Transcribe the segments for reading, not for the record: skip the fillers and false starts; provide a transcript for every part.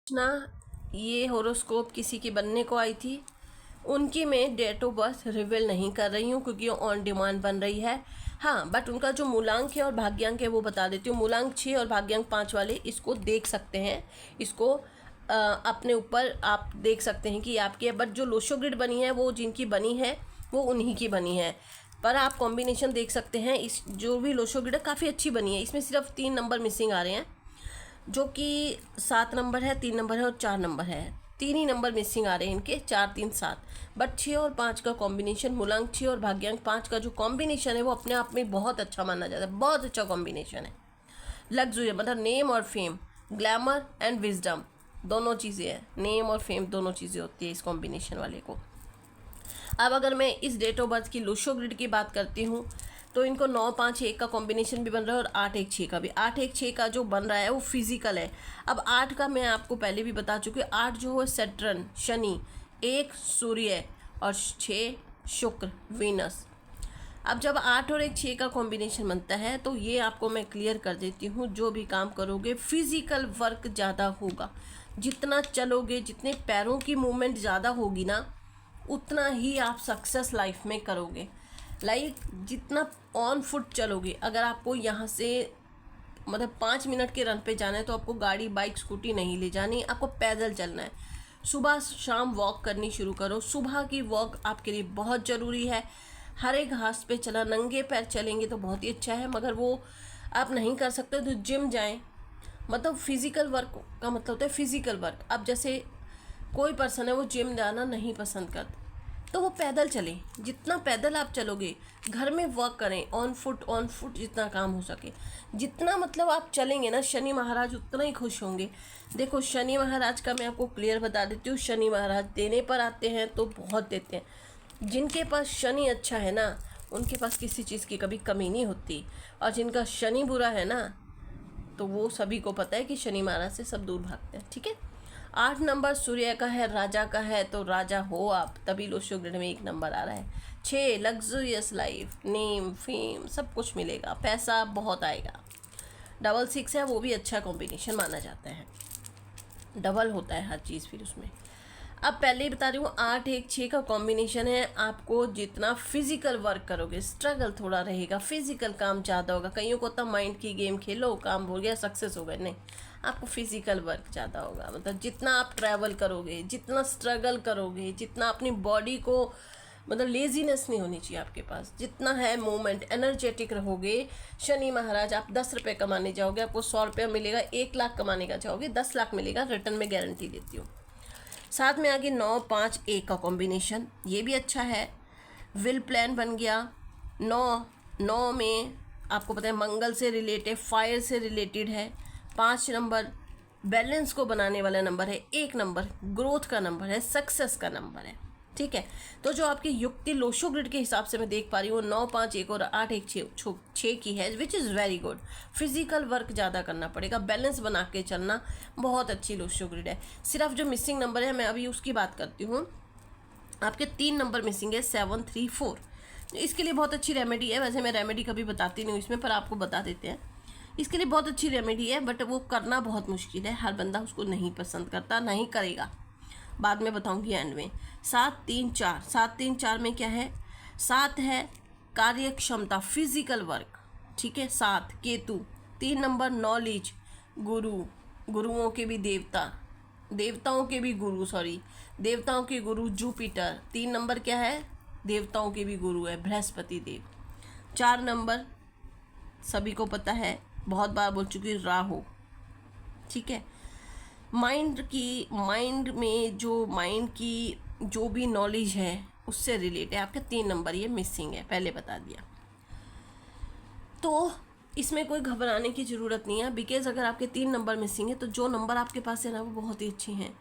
ना ये होरोस्कोप किसी की बनने को आई थी, उनकी मैं डेट ऑफ बर्थ रिवील नहीं कर रही हूँ क्योंकि ऑन डिमांड बन रही है। हाँ, बट उनका जो मूलांक है और भाग्यांक है वो बता देती हूँ। मूलांक 6 और भाग्यांक 5 वाले इसको देख सकते हैं। इसको अपने ऊपर आप देख सकते हैं कि आपकी है, बट जो लोशो ग्रिड बनी है वो जिनकी बनी है वो उन्हीं की बनी है। पर आप कॉम्बिनेशन देख सकते हैं, इस जो भी लोशो ग्रिड है काफ़ी अच्छी बनी है। इसमें सिर्फ 3 नंबर मिसिंग आ रहे हैं, जो कि 7 नंबर है, 3 नंबर है और 4 नंबर है। 3 ही नंबर मिसिंग आ रहे हैं इनके, 4 3 7। बट 6 और 5 का कॉम्बिनेशन, मूलांक 6 और भाग्यांक 5 का जो कॉम्बिनेशन है वो अपने आप में बहुत अच्छा माना जाता है। बहुत अच्छा कॉम्बिनेशन है। लग्जरी मतलब नेम और फेम, ग्लैमर एंड विजडम दोनों चीज़ें हैं। नेम और फेम दोनों चीज़ें होती है इस कॉम्बिनेशन वाले को। अब अगर मैं इस डेट ऑफ बर्थ की लोशो ग्रिड की बात करती हूँ तो इनको 9 5 1 का कॉम्बिनेशन भी बन रहा है और 8 1 6 का भी। 8 1 6 का जो बन रहा है वो फिजिकल है। अब 8 का मैं आपको पहले भी बता चुकी हूँ। 8 जो है सैटर्न शनि, 1 सूर्य और 6 शुक्र वीनस। अब जब 8 और 1 6 का कॉम्बिनेशन बनता है तो ये आपको मैं क्लियर कर देती हूँ, जो भी काम करोगे फिजिकल वर्क ज़्यादा होगा। जितना चलोगे, जितने पैरों की मूवमेंट ज़्यादा होगी ना, उतना ही आप सक्सेस लाइफ में करोगे। जितना ऑन फुट चलोगे, अगर आपको यहाँ से मतलब 5 मिनट के रन पे जाना है तो आपको गाड़ी बाइक स्कूटी नहीं ले जानी, आपको पैदल चलना है। सुबह शाम वॉक करनी शुरू करो। सुबह की वॉक आपके लिए बहुत ज़रूरी है। हरे घास पे चला, नंगे पैर चलेंगे तो बहुत ही अच्छा है, मगर वो आप नहीं कर सकते तो जिम जाएं। मतलब फिज़िकल वर्क का मतलब होता है फिज़िकल वर्क। अब जैसे कोई पर्सन है वो जिम जाना नहीं पसंद करता तो वो पैदल चले। जितना पैदल आप चलोगे, घर में वर्क करें, ऑन फुट जितना काम हो सके, जितना मतलब आप चलेंगे ना, शनि महाराज उतना ही खुश होंगे। देखो शनि महाराज का मैं आपको क्लियर बता देती हूँ। शनि महाराज देने पर आते हैं तो बहुत देते हैं। जिनके पास शनि अच्छा है ना, उनके पास किसी चीज़ की कभी कमी नहीं होती। और जिनका शनि बुरा है ना, तो वो सभी को पता है कि शनि महाराज से सब दूर भागते हैं। ठीक है। 8 नंबर सूर्य का है, राजा का है, तो राजा हो आप, तभी लोशो ग्रिड में 1 नंबर आ रहा है। 6 लग्जरियस लाइफ, नेम फेम सब कुछ मिलेगा, पैसा बहुत आएगा। 6 है, वो भी अच्छा कॉम्बिनेशन माना जाता है। डबल होता है हर चीज़ फिर उसमें। अब पहले ही बता रही हूँ, 8 1 6 का कॉम्बिनेशन है। आपको जितना फिजिकल वर्क करोगे, स्ट्रगल थोड़ा रहेगा, फिजिकल काम ज़्यादा होगा। कईयों को तो माइंड की गेम खेलो, काम हो गया, सक्सेस हो गए, नहीं, आपको फिजिकल वर्क ज़्यादा होगा। मतलब जितना आप ट्रैवल करोगे, जितना स्ट्रगल करोगे, जितना अपनी बॉडी को मतलब लेजीनेस नहीं होनी चाहिए आपके पास, जितना है मूवमेंट, एनर्जेटिक रहोगे। शनि महाराज, आप 10 रुपये कमाने जाओगे, आपको 100 रुपया मिलेगा। 1 लाख कमाने का चाहोगे, 10 लाख मिलेगा, रिटर्न में गारंटी देती हूँ। साथ में आगे 9 5 1 का कॉम्बिनेशन, ये भी अच्छा है। विल प्लान बन गया। 9 में आपको पता है मंगल से रिलेटेड, फायर से रिलेटेड है। 5 नंबर बैलेंस को बनाने वाला नंबर है। 1 नंबर ग्रोथ का नंबर है, सक्सेस का नंबर है। ठीक है। तो जो आपकी युक्ति लोशो ग्रिड के हिसाब से मैं देख पा रही हूँ, 9 5 1 और 8 1 6 की है, which is very good. Physical work ज़्यादा करना पड़ेगा, बैलेंस बना के चलना, बहुत अच्छी लोशो ग्रिड है। सिर्फ जो मिसिंग नंबर है मैं अभी उसकी बात करती हूँ। आपके 3 नंबर मिसिंग है, 7 3 4। इसके लिए बहुत अच्छी रेमेडी है। वैसे मैं रेमेडी कभी बताती नहीं हूँ इसमें, पर आपको बता देते हैं। इसके लिए बहुत अच्छी रेमेडी है, बट वो करना बहुत मुश्किल है। हर बंदा उसको नहीं पसंद करता, नहीं करेगा, बाद में बताऊंगी एंड में। 7 3 4, 7 3 4 में क्या है? 7 है कार्य क्षमता, फिजिकल वर्क। ठीक है। 7 केतु। 3 नंबर नॉलेज, गुरु, गुरुओं के भी देवता, देवताओं के भी गुरु, सॉरी, देवताओं के गुरु जुपिटर। 3 नंबर क्या है? देवताओं के भी गुरु है, बृहस्पति देव। 4 नंबर सभी को पता है, बहुत बार बोल चुकी, राहु। ठीक है। माइंड की जो भी नॉलेज है उससे रिलेटेड है। आपका 3 नंबर ये मिसिंग है, पहले बता दिया। तो इसमें कोई घबराने की ज़रूरत नहीं है, बिकॉज अगर आपके 3 नंबर मिसिंग है तो जो नंबर आपके पास है ना वो बहुत ही अच्छी हैं।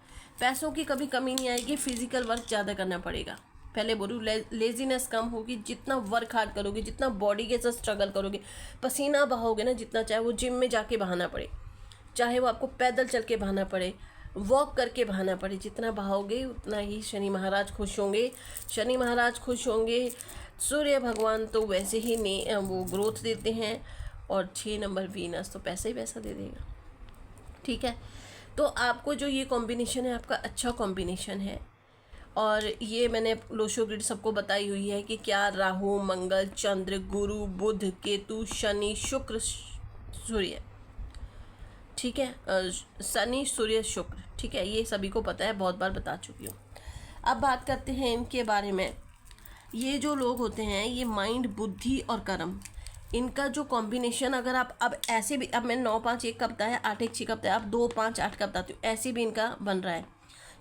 पैसों की कभी कमी नहीं आएगी, फिजिकल वर्क ज़्यादा करना पड़ेगा। पहले बोलूँ, लेजीनेस कम होगी। जितना वर्क हार्ड करोगे, जितना बॉडी के साथ स्ट्रगल करोगे, पसीना बहाओगे ना जितना, चाहे वो जिम में जाके बहाना पड़े, चाहे वो आपको पैदल चल के बहाना पड़े, वॉक करके बहाना पड़े, जितना बहाओगे उतना ही शनि महाराज खुश होंगे। शनि महाराज खुश होंगे। सूर्य भगवान तो वैसे ही वो ग्रोथ देते हैं, और 6 नंबर वीनस तो पैसा ही पैसा दे देगा। ठीक है। तो आपको जो ये कॉम्बिनेशन है आपका अच्छा कॉम्बिनेशन है। और ये मैंने लोशो ग्रिड सबको बताई हुई है कि क्या राहु, मंगल, चंद्र, गुरु, बुध, केतु, शनि, शुक्र, सूर्य, ठीक है, शनि, सूर्य, शुक्र, ठीक है, ये सभी को पता है, बहुत बार बता चुकी हूँ। अब बात करते हैं इनके बारे में। ये जो लोग होते हैं ये माइंड, बुद्धि और कर्म, इनका जो कॉम्बिनेशन अगर आप अब ऐसे भी, अब मैं 9-5-1 का बताया, 8-1-6 का बताया, अब 2-5-8 का बताती हूँ, ऐसे भी इनका बन रहा है।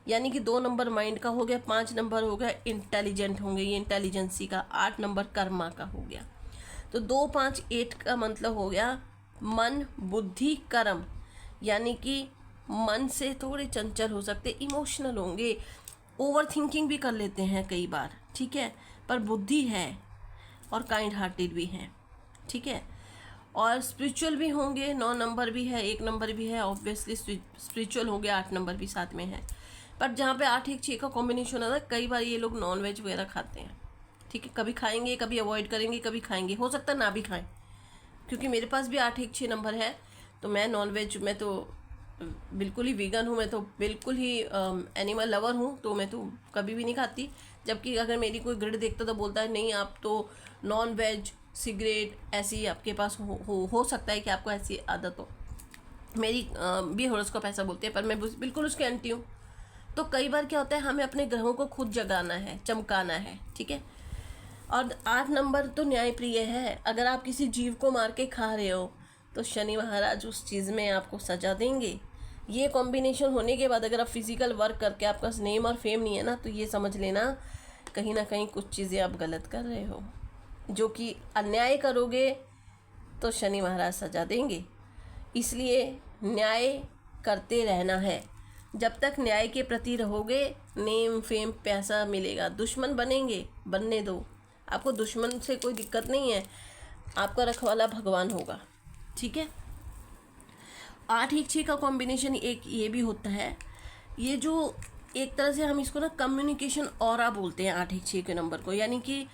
यानी कि 2 नंबर माइंड का हो गया, 5 नंबर हो गया इंटेलिजेंट होंगे, ये इंटेलिजेंसी का, 8 नंबर कर्मा का हो गया। तो 2-5-8 का मतलब हो गया मन, बुद्धि, कर्म। यानी कि मन से थोड़े चंचल हो सकते, इमोशनल होंगे, ओवर थिंकिंग भी कर लेते हैं कई बार, ठीक है, पर बुद्धि है और काइंड हार्टेड भी हैं, ठीक है, और स्पिरिचुअल भी होंगे। 9 नंबर भी है, 1 नंबर भी है, ऑब्वियसली स्पिरिचुअल हो गया, 8 नंबर भी साथ में है। पर जहाँ पे 8-1-6 का कॉम्बिनेशन होता है, कई बार ये लोग नॉन वेज वगैरह खाते हैं, ठीक है, कभी खाएंगे, कभी अवॉइड करेंगे, कभी खाएंगे, हो सकता है ना भी खाएं, क्योंकि मेरे पास भी 8-1-6 नंबर है। तो मैं नॉन वेज, मैं तो बिल्कुल ही वीगन हूँ, मैं तो बिल्कुल ही एनिमल लवर हूँ, तो मैं तो कभी भी नहीं खाती। जबकि अगर मेरी कोई ग्रिड देखता तो बोलता है नहीं आप तो नॉन वेज, सिगरेट, ऐसी आपके पास हो सकता है कि आपको ऐसी आदत हो। मेरी भी हॉरोस्कोप ऐसा बोलते हैं, पर मैं बिल्कुल उसके एंटी हूँ। तो कई बार क्या होता है, हमें अपने ग्रहों को खुद जगाना है, चमकाना है, ठीक है। और 8 नंबर तो न्यायप्रिय है। अगर आप किसी जीव को मार के खा रहे हो तो शनि महाराज उस चीज़ में आपको सजा देंगे। ये कॉम्बिनेशन होने के बाद अगर आप फिजिकल वर्क करके आपका नेम और फेम नहीं है ना, तो ये समझ लेना कहीं ना कहीं कुछ चीज़ें आप गलत कर रहे हो, जो कि अन्याय करोगे तो शनि महाराज सजा देंगे। इसलिए न्याय करते रहना है। जब तक न्याय के प्रति रहोगे, नेम, फेम, पैसा मिलेगा। दुश्मन बनेंगे, बनने दो, आपको दुश्मन से कोई दिक्कत नहीं है, आपका रखवाला भगवान होगा, ठीक है। 8-1-6 का कॉम्बिनेशन एक ये भी होता है, ये जो एक तरह से हम इसको ना कम्युनिकेशन ऑरा बोलते हैं 8-1-6 के नंबर को। यानी कि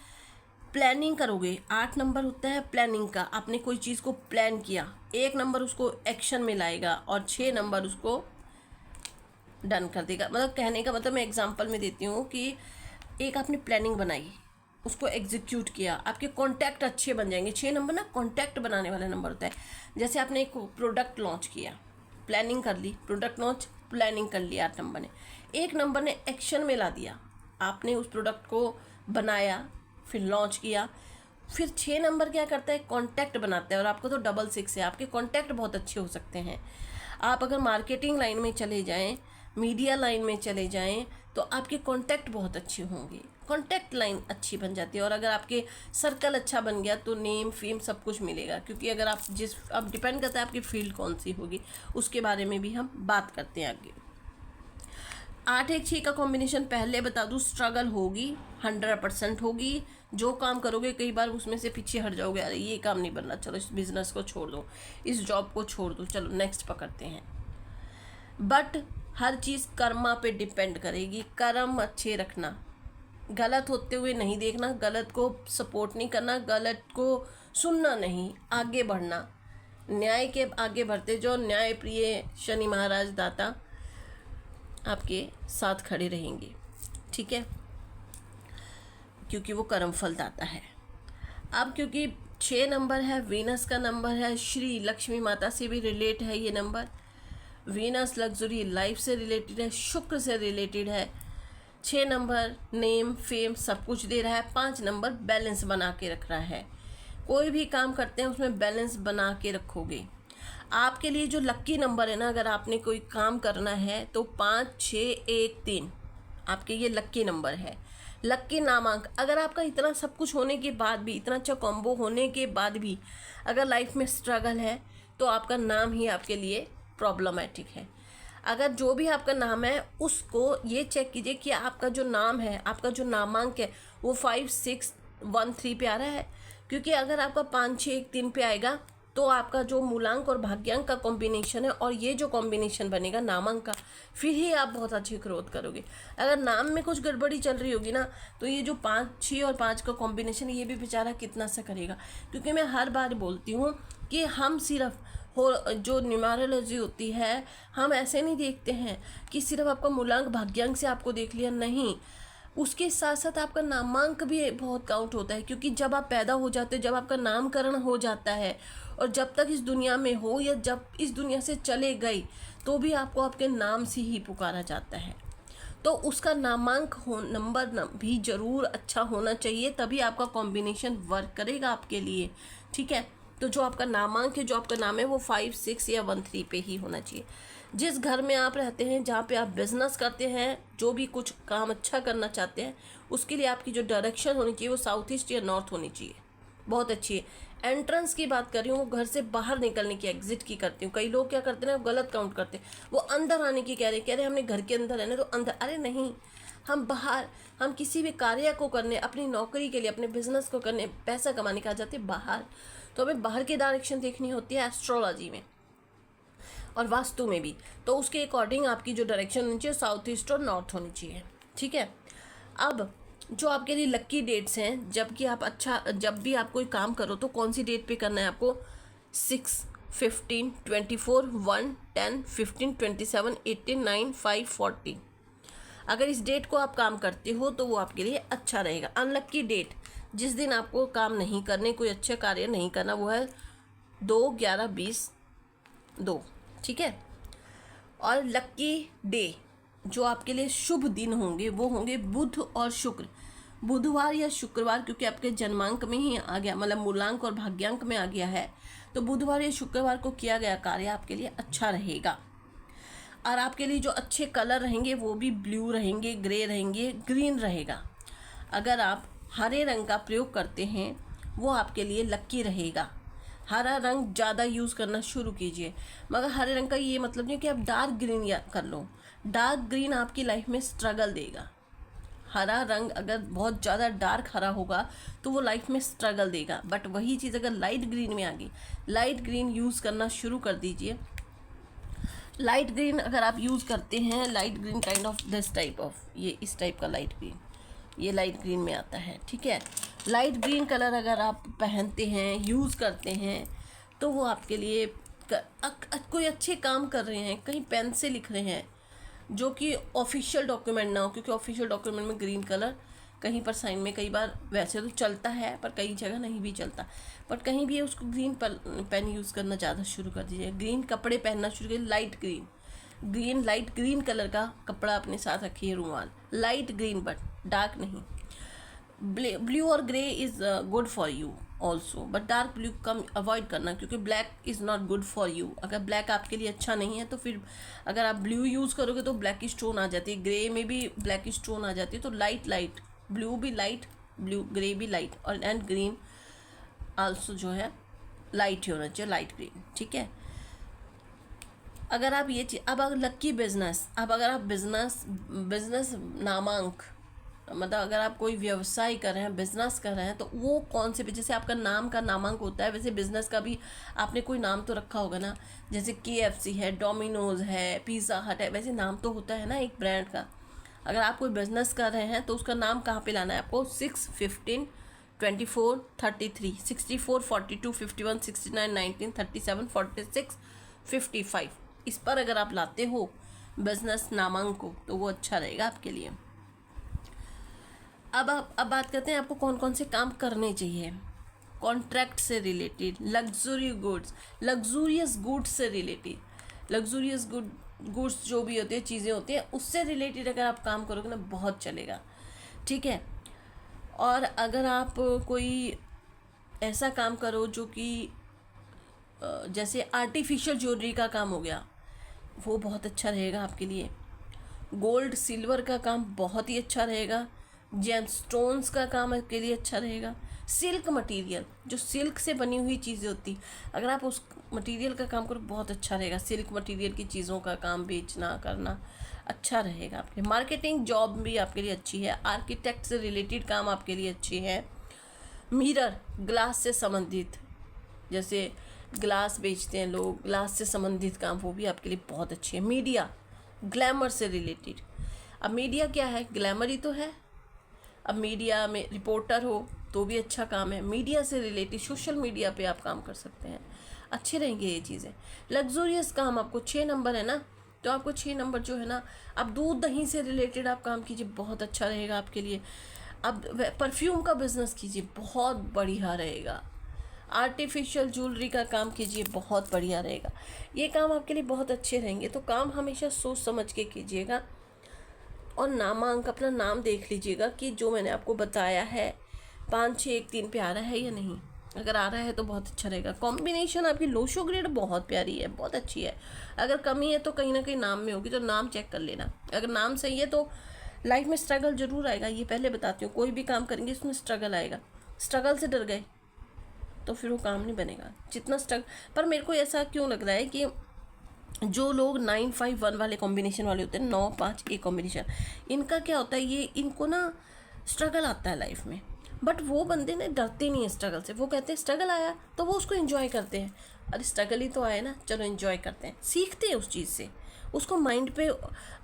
प्लानिंग करोगे, 8 नंबर होता है प्लानिंग का, आपने कोई चीज़ को प्लान किया, 1 नंबर उसको एक्शन में लाएगा और 6 नंबर उसको डन कर देगा। मतलब कहने का मतलब मैं एग्जांपल में देती हूँ कि एक आपने प्लानिंग बनाई, उसको एग्जीक्यूट किया, आपके कॉन्टैक्ट अच्छे बन जाएंगे। 6 नंबर ना कॉन्टैक्ट बनाने वाला नंबर होता है। जैसे आपने एक प्रोडक्ट लॉन्च किया, प्लानिंग कर ली, प्रोडक्ट लॉन्च, प्लानिंग कर लिया 8 नंबर ने। 1 नंबर ने एक्शन में ला दिया, आपने उस प्रोडक्ट को बनाया, फिर लॉन्च किया। फिर 6 नंबर क्या करता है, कॉन्टैक्ट बनाता है, और आपको तो डबल 6 है, आपके कॉन्टैक्ट बहुत अच्छे हो सकते हैं। आप अगर मार्केटिंग लाइन में चले जाएं, मीडिया लाइन में चले जाएं, तो आपके कॉन्टैक्ट बहुत अच्छे होंगे, कॉन्टैक्ट लाइन अच्छी बन जाती है। और अगर आपके सर्कल अच्छा बन गया तो नेम, फेम सब कुछ मिलेगा। क्योंकि अगर आप अब डिपेंड करता है आपकी फील्ड कौन सी होगी, उसके बारे में भी हम बात करते हैं आगे। 8-1-6 का कॉम्बिनेशन पहले बता दूँ, स्ट्रगल होगी, 100% होगी। जो काम करोगे कई बार उसमें से पीछे हट जाओगे, अरे ये काम नहीं बनना, चलो इस बिज़नेस को छोड़ दो, इस जॉब को छोड़ दो, चलो नेक्स्ट पकड़ते हैं। बट हर चीज़ कर्मा पे डिपेंड करेगी। कर्म अच्छे रखना, गलत होते हुए नहीं देखना, गलत को सपोर्ट नहीं करना, गलत को सुनना नहीं, आगे बढ़ना, न्याय के आगे बढ़ते जो न्याय प्रिय शनि महाराज दाता आपके साथ खड़े रहेंगे, ठीक है, क्योंकि वो कर्म फल दाता है। अब क्योंकि 6 नंबर है, वीनस का नंबर है, श्री लक्ष्मी माता से भी रिलेट है ये नंबर, वीनस लग्जरी लाइफ से रिलेटेड है, शुक्र से रिलेटेड है। 6 नंबर नेम, फेम सब कुछ दे रहा है। 5 नंबर बैलेंस बना के रख रहा है। कोई भी काम करते हैं उसमें बैलेंस बना के रखोगे। आपके लिए जो लक्की नंबर है ना, अगर आपने कोई काम करना है तो 5, 6, 1, 3 आपके ये लक्की नंबर है। लक्की नामांक, अगर आपका इतना सब कुछ होने के बाद भी, इतना अच्छा कॉम्बो होने के बाद भी अगर लाइफ में स्ट्रगल है, तो आपका नाम ही आपके लिए प्रॉब्लमेटिक है। अगर जो भी आपका नाम है उसको ये चेक कीजिए कि आपका जो नाम है, आपका जो नामांक है वो 5, 6, 1, 3 पे आ रहा है। क्योंकि अगर आपका 5, 6, 1, 3 पे आएगा तो आपका जो मूलांक और भाग्यांक का कॉम्बिनेशन है, और ये जो कॉम्बिनेशन बनेगा नामांक का, फिर ही आप बहुत अच्छी ग्रोथ करोगे। अगर नाम में कुछ गड़बड़ी चल रही होगी ना, तो ये जो 5, 6 और 5 का कॉम्बिनेशन, ये भी बेचारा कितना सा करेगा। क्योंकि मैं हर बार बोलती हूँ कि हम सिर्फ हो जो न्यूमरोलॉजी होती है, हम ऐसे नहीं देखते हैं कि सिर्फ आपका मूलांक भाग्यांक से आपको देख लिया, नहीं, उसके साथ साथ आपका नामांक भी बहुत काउंट होता है। क्योंकि जब आप पैदा हो जाते हो, जब आपका नामकरण हो जाता है, और जब तक इस दुनिया में हो या जब इस दुनिया से चले गए, तो भी आपको आपके नाम से ही पुकारा जाता है। तो उसका नामांक नंबर भी ज़रूर अच्छा होना चाहिए, तभी आपका कॉम्बिनेशन वर्क करेगा आपके लिए। ठीक है, तो जो आपका नामांक है, जो आपका नाम है, वो 5, 6 या 1, 3 पे ही होना चाहिए। जिस घर में आप रहते हैं, जहाँ पे आप बिजनेस करते हैं, जो भी कुछ काम अच्छा करना चाहते हैं, उसके लिए आपकी जो डायरेक्शन होनी चाहिए वो साउथ ईस्ट या नॉर्थ होनी चाहिए, बहुत अच्छी है। एंट्रेंस की बात कर रही हूँ, वो घर से बाहर निकलने की, एग्जिट की करती हूँ। कई लोग क्या करते हैं, वो गलत काउंट करते हैं, वो अंदर आने की कह रहे हमने घर के अंदर रहना तो अंदर, अरे नहीं, हम बाहर, हम किसी भी कार्य को करने, अपनी नौकरी के लिए, अपने बिजनेस को करने, पैसा कमाने का जाते बाहर, तो हमें बाहर की डायरेक्शन देखनी होती है एस्ट्रोलॉजी में और वास्तु में भी। तो उसके अकॉर्डिंग आपकी जो डायरेक्शन होनी चाहिए साउथ ईस्ट और नॉर्थ होनी चाहिए। ठीक है, अब जो आपके लिए लक्की डेट्स हैं, जब भी आप कोई काम करो तो कौन सी डेट पे करना है आपको, 6, 15, 24, 1, 10, 15, 27, 18, 9, 5, 40। अगर इस डेट को आप काम करते हो तो वो आपके लिए अच्छा रहेगा। अनलक्की डेट, जिस दिन आपको काम नहीं करने, कोई अच्छे कार्य नहीं करना, वो है 2, 11, 20, 2। ठीक है, और लक्की डे, जो आपके लिए शुभ दिन होंगे, वो होंगे बुध और शुक्र, बुधवार या शुक्रवार, क्योंकि आपके जन्मांक में ही आ गया, मतलब मूलांक और भाग्यांक में आ गया है, तो बुधवार या शुक्रवार को किया गया कार्य आपके लिए अच्छा रहेगा। और आपके लिए जो अच्छे कलर रहेंगे वो भी ब्लू रहेंगे, ग्रे रहेंगे, ग्रीन रहेगा। अगर आप हरे रंग का प्रयोग करते हैं वो आपके लिए लक्की रहेगा। हरा रंग ज़्यादा यूज़ करना शुरू कीजिए, मगर हरे रंग का ये मतलब नहीं कि आप डार्क ग्रीन या कर लो, डार्क ग्रीन आपकी लाइफ में स्ट्रगल देगा। हरा रंग अगर बहुत ज़्यादा डार्क हरा होगा तो वो लाइफ में स्ट्रगल देगा, बट वही चीज़ अगर लाइट ग्रीन में आ गई, लाइट ग्रीन यूज़ करना शुरू कर दीजिए। लाइट ग्रीन अगर आप यूज़ करते हैं, light green kind of this type of, ये इस टाइप का लाइट ग्रीन, ये लाइट ग्रीन में आता है। ठीक है, लाइट ग्रीन कलर अगर आप पहनते हैं, यूज़ करते हैं, तो वो आपके लिए कोई अच्छे काम कर रहे हैं, कहीं पेन से लिख रहे हैं, जो कि ऑफिशियल डॉक्यूमेंट ना हो, क्योंकि ऑफिशियल डॉक्यूमेंट में ग्रीन कलर कहीं पर साइन में कई बार वैसे तो चलता है, पर कई जगह नहीं भी चलता, बट कहीं भी उसको ग्रीन पेन यूज़ करना ज़्यादा शुरू कर दीजिए। ग्रीन कपड़े पहनना शुरू करिए, लाइट ग्रीन कलर का कपड़ा अपने साथ रखिए, रुमाल लाइट ग्रीन, बट डार्क नहीं। ब्लू और grey is good for you also, but dark blue come avoid करना, क्योंकि black is not good for you. अगर ब्लैक आपके लिए अच्छा नहीं है तो फिर अगर आप ब्लू यूज़ करोगे तो ब्लैक स्टोन आ जाती है, ग्रे में भी ब्लैक स्टोन आ जाती है। तो लाइट ब्लू भी लाइट, ब्लू ग्रे भी लाइट, और एंड ग्रीन आल्सो जो है लाइट ही होना चाहिए, लाइट ग्रीन। ठीक है, अगर आप ये चीज़, अब अगर लक्की बिजनेस, अब अगर आप बिजनेस नामांक, मतलब अगर आप कोई व्यवसाय कर रहे हैं, बिजनेस कर रहे हैं, तो वो कौन से, जैसे आपका नाम का नामांक होता है, वैसे बिजनेस का भी आपने कोई नाम तो रखा होगा ना, जैसे KFC है, डोमिनोज है, पिज़्ज़ा हट है, वैसे नाम तो होता है ना एक ब्रांड का। अगर आप कोई बिजनेस कर रहे हैं तो उसका नाम कहाँ पे लाना है आपको, 6, 15, 24, 33, 64, 42, 51, 69, 19, 37, 46, 55, इस पर अगर आप लाते हो बिजनेस नामांक को तो वो अच्छा रहेगा आपके लिए। अब बात करते हैं आपको कौन कौन से काम करने चाहिए। कॉन्ट्रैक्ट से रिलेटेड, लग्जूरियस गुड्स से रिलेटेड, लग्जूरियस गुड्स जो भी होते हैं, चीज़ें होती हैं, उससे रिलेटेड अगर आप काम करोगे ना, बहुत चलेगा। ठीक है, और अगर आप कोई ऐसा काम करो जो कि जैसे आर्टिफिशियल ज्वेलरी का काम हो गया, वो बहुत अच्छा रहेगा आपके लिए। गोल्ड सिल्वर का काम बहुत ही अच्छा रहेगा। जेम स्टोन्स का काम आपके लिए अच्छा रहेगा। सिल्क मटेरियल, जो सिल्क से बनी हुई चीज़ें होती, अगर आप उस मटेरियल का काम करो बहुत अच्छा रहेगा। सिल्क मटेरियल की चीज़ों का काम बेचना करना अच्छा रहेगा आपके। मार्केटिंग जॉब भी आपके लिए अच्छी है। आर्किटेक्ट से रिलेटेड काम आपके लिए अच्छी है। मिरर, ग्लास से संबंधित, जैसे ग्लास बेचते हैं लोग, ग्लास से संबंधित काम, वो भी आपके लिए बहुत अच्छी है। मीडिया, ग्लैमर से रिलेटेड। अब मीडिया क्या है, ग्लैमर ही तो है। अब मीडिया में रिपोर्टर हो तो भी अच्छा काम है। मीडिया से रिलेटेड, सोशल मीडिया पे आप काम कर सकते हैं। अच्छे रहेंगे ये चीज़ें। लग्जूरियस काम आपको 6 नंबर है ना, तो आपको 6 नंबर जो है ना, अब दूध दही से रिलेटेड आप काम कीजिए, बहुत अच्छा रहेगा आपके लिए। अब परफ्यूम का बिजनेस कीजिए, बहुत बढ़िया रहेगा। आर्टिफिशियल ज्वेलरी का काम कीजिए, बहुत बढ़िया रहेगा। ये काम आपके लिए बहुत अच्छे रहेंगे। तो काम हमेशा सोच समझ के कीजिएगा और नामांक अपना नाम देख लीजिएगा कि जो मैंने आपको बताया है 5 6 1 3 पे आ रहा है या नहीं। अगर आ रहा है तो बहुत अच्छा रहेगा। कॉम्बिनेशन आपकी लोशो ग्रेड बहुत प्यारी है, बहुत अच्छी है। अगर कमी है तो कहीं ना कहीं नाम में होगी, तो नाम चेक कर लेना। अगर नाम सही है तो लाइफ में स्ट्रगल जरूर आएगा, ये पहले बताती हूँ। कोई भी काम करेंगे इसमें स्ट्रगल आएगा। स्ट्रगल से डर गए तो फिर वो काम नहीं बनेगा। जितना स्ट्रगल, पर मेरे को ऐसा क्यों लग रहा है कि जो लोग 9-5-1 वाले कॉम्बिनेशन वाले होते हैं, 9-5 एक कॉम्बिनेशन, इनका क्या होता है, ये इनको ना स्ट्रगल आता है लाइफ में, बट वो बंदे ने डरते नहीं है स्ट्रगल से। वो कहते हैं स्ट्रगल आया तो वो उसको एंजॉय करते हैं। अरे स्ट्रगल ही तो आया ना, चलो एंजॉय करते हैं, सीखते हैं उस चीज़ से। उसको माइंड पे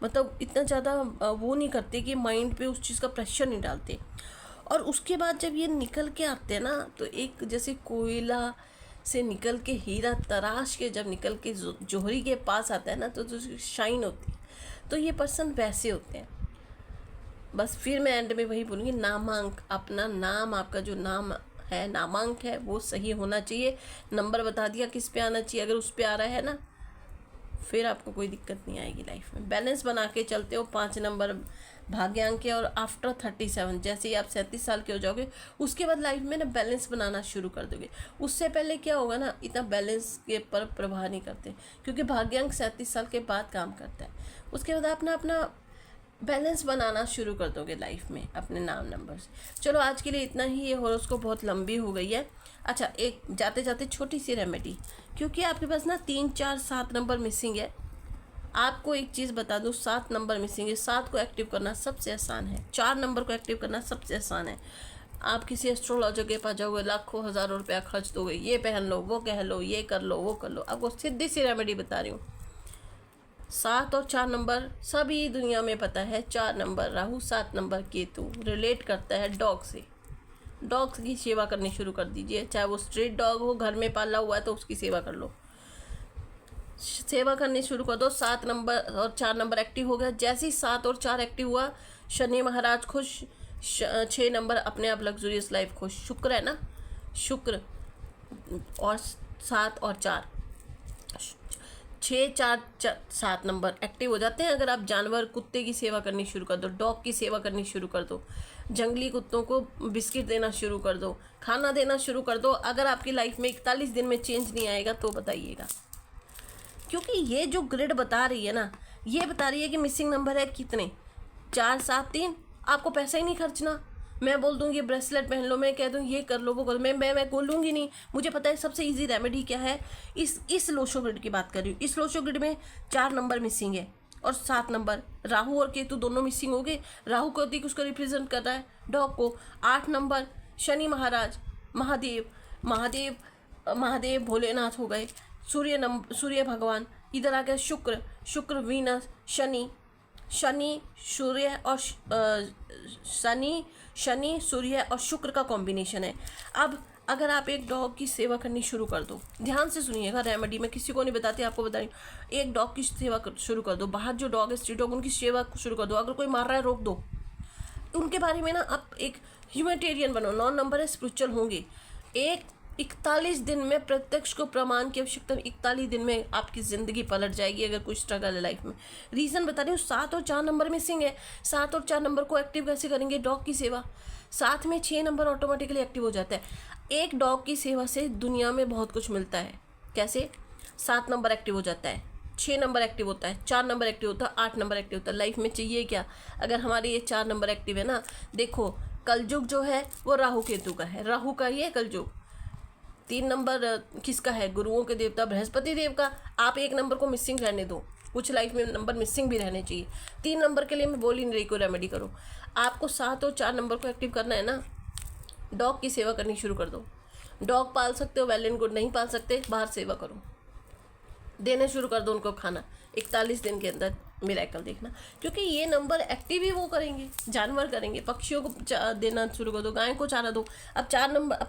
मतलब इतना ज़्यादा वो नहीं करते कि माइंड पे उस चीज़ का प्रेशर नहीं डालते। और उसके बाद जब ये निकल के आते हैं ना, तो एक जैसे कोयला से निकल के हीरा तराश के जब निकल के जोहरी के पास आता है ना, तो शाइन होती है। तो ये पर्सन वैसे होते हैं। बस फिर मैं एंड में वही बोलूँगी, नामांक, अपना नाम, आपका जो नाम है नामांक है वो सही होना चाहिए। नंबर बता दिया किस पे आना चाहिए, अगर उस पे आ रहा है ना, फिर आपको कोई दिक्कत नहीं आएगी लाइफ में। बैलेंस बना के चलते हो। 5 नंबर भाग्यांक है, और आफ्टर 37, जैसे ही आप 37 साल के हो जाओगे, उसके बाद लाइफ में ना बैलेंस बनाना शुरू कर दोगे। उससे पहले क्या होगा ना, इतना बैलेंस के पर प्रभाव नहीं करते, क्योंकि भाग्यांक 37 साल के बाद काम करता है। उसके बाद आप ना अपना बैलेंस बनाना शुरू कर दोगे लाइफ में अपने नाम नंबर से। चलो आज के लिए इतना ही। ये हॉरोस्कोप बहुत लंबी हो गई है। अच्छा, एक जाते जाते छोटी सी रेमेडी, क्योंकि आपके पास ना 3 4 7 नंबर मिसिंग है। आपको एक चीज़ बता दूँ, 7 नंबर मिसिंग है। 7 को एक्टिव करना सबसे आसान है, 4 नंबर को एक्टिव करना सबसे आसान है। आप किसी एस्ट्रोलॉजर के पास जाओगे, लाखों हज़ारों रुपया खर्च दोगे, ये पहन लो, वो कह लो, ये कर लो, वो कर लो। आपको सीधी सी रेमेडी बता रही हूँ। 7 और 4 नंबर सभी दुनिया में पता है। 4 number Rahu, 7 number Ketu, relate करता है डॉग से। डॉग की सेवा करनी शुरू कर दीजिए, चाहे वो स्ट्रीट डॉग हो, घर में पाला हुआ है तो उसकी सेवा कर लो। सेवा करनी शुरू कर दो। 7 नंबर और 4 नंबर एक्टिव हो गया। जैसे ही 7 और 4 एक्टिव हुआ, शनि महाराज खुश, 6 नंबर अपने आप लग्जूरियस लाइफ खुश। शुक्र है ना, शुक्र, और 7 और 4, 6 4 7 नंबर एक्टिव हो जाते हैं। अगर आप जानवर, कुत्ते की सेवा करनी शुरू कर दो, डॉग की सेवा करनी शुरू कर दो, जंगली कुत्तों को बिस्किट देना शुरू कर दो, खाना देना शुरू कर दो। अगर आपकी लाइफ में 41 दिन में चेंज नहीं आएगा तो बताइएगा, क्योंकि ये जो ग्रिड बता रही है ना, ये बता रही है कि मिसिंग नंबर है कितने, 4 7 3। आपको पैसा ही नहीं खर्चना। मैं बोल दूँगी ब्रेसलेट पहन लो, मैं कह दूँ ये कर लो, वो कर लो, मैं बोलूँगी नहीं। मुझे पता है सबसे इजी रेमेडी क्या है। इस लोशो ग्रिड की बात कर रही हूँ। इस लोशो ग्रिड में 4 नंबर मिसिंग है और 7 नंबर, राहु और केतु दोनों मिसिंग हो गए। राहु को उसको रिप्रेजेंट कर रहा है डॉग को। 8 नंबर शनि महाराज, महादेव भोलेनाथ हो गए। सूर्य भगवान इधर आ गया। शुक्र वीनस, शनि सूर्य और शुक्र का कॉम्बिनेशन है। अब अगर आप एक डॉग की सेवा करनी शुरू कर दो, ध्यान से सुनिएगा रेमेडी, मैं किसी को नहीं बताती, आपको बता रही हूँ। एक डॉग की सेवा शुरू कर दो। बाहर जो डॉग है, स्ट्रीट डॉग, उनकी सेवा शुरू कर दो। अगर कोई मार रहा है रोक दो। उनके बारे में ना आप एक ह्यूमैनिटेरियन बनो। 9 नंबर है, स्पिरिचुअल होंगे। 41 दिन में प्रत्यक्ष को प्रमाण की आवश्यकता। 41 दिन में आपकी ज़िंदगी पलट जाएगी अगर कुछ स्ट्रगल है लाइफ में। रीज़न बता रही हूँ, 7 और 4 नंबर मिसिंग है। 7 और 4 नंबर को एक्टिव कैसे करेंगे, डॉग की सेवा। साथ में 6 नंबर ऑटोमेटिकली एक्टिव हो जाता है। एक डॉग की सेवा से दुनिया में बहुत कुछ मिलता है। कैसे? 7 नंबर एक्टिव हो जाता है, 6 नंबर एक्टिव होता है, 4 नंबर एक्टिव होता है, 8 नंबर एक्टिव होता है। लाइफ में चाहिए क्या? अगर हमारे ये 4 नंबर एक्टिव है ना, देखो कलयुग जो है वो राहु केतु का है, राहु का ही है कलयुग। 3 नंबर किसका है? गुरुओं के देवता बृहस्पति देव का। आप 1 नंबर को मिसिंग रहने दो, कुछ लाइफ में नंबर मिसिंग भी रहने चाहिए। 3 नंबर के लिए मैं बोल ही नहीं रही कोई रेमेडी करो। आपको 7 और 4 नंबर को एक्टिव करना है ना, डॉग की सेवा करनी शुरू कर दो। डॉग पाल सकते हो, वेल एंड गुड। नहीं पाल सकते, बाहर सेवा करो, देने शुरू कर दो उनको खाना। 41 दिन के अंदर मिरेकल देखना, क्योंकि ये नंबर एक्टिव ही वो करेंगे, जानवर करेंगे। पक्षियों को देना शुरू कर दो, गाय को चारा दो। अब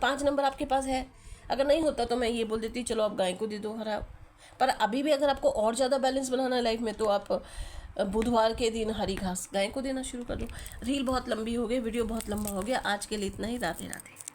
5 नंबर आपके पास है। अगर नहीं होता तो मैं ये बोल देती चलो आप गाय को दे दो हरा। पर अभी भी अगर आपको और ज़्यादा बैलेंस बनाना है लाइफ में तो आप बुधवार के दिन हरी घास गाय को देना शुरू कर दो। रील बहुत लंबी हो गई, वीडियो बहुत लंबा हो गया, आज के लिए इतना ही। राधे राधे।